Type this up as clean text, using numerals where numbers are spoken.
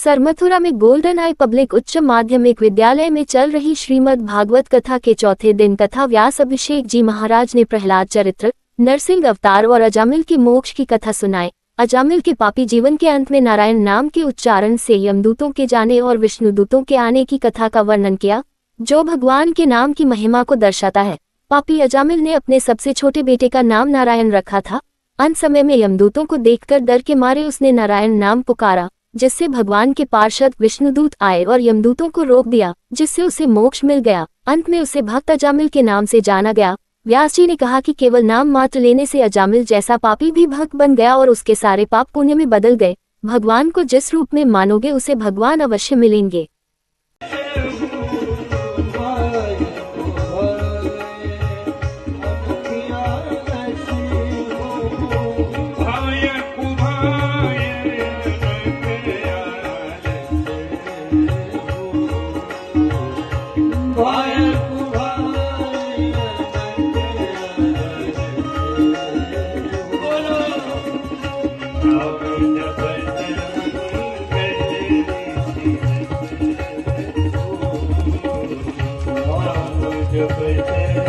सरमथुरा में गोल्डन आई पब्लिक उच्च माध्यमिक विद्यालय में चल रही श्रीमद् भागवत कथा के चौथे दिन कथा व्यास अभिषेक जी महाराज ने प्रहलाद चरित्र, नरसिंह अवतार और अजामिल की मोक्ष की कथा सुनाई। अजामिल के पापी जीवन के अंत में नारायण नाम के उच्चारण से यमदूतों के जाने और विष्णुदूतों के आने की कथा का वर्णन किया, जो भगवान के नाम की महिमा को दर्शाता है। पापी अजामिल ने अपने सबसे छोटे बेटे का नाम नारायण रखा था। अंत समय में यमदूतों को देखकर डर के मारे उसने नारायण नाम पुकारा, जिससे भगवान के पार्षद विष्णुदूत आए और यमदूतों को रोक दिया, जिससे उसे मोक्ष मिल गया। अंत में उसे भक्त अजामिल के नाम से जाना गया। व्यास जी ने कहा कि केवल नाम मात्र लेने से अजामिल जैसा पापी भी भक्त बन गया और उसके सारे पाप पुण्य में बदल गए। भगवान को जिस रूप में मानोगे उसे भगवान अवश्य मिलेंगे। जब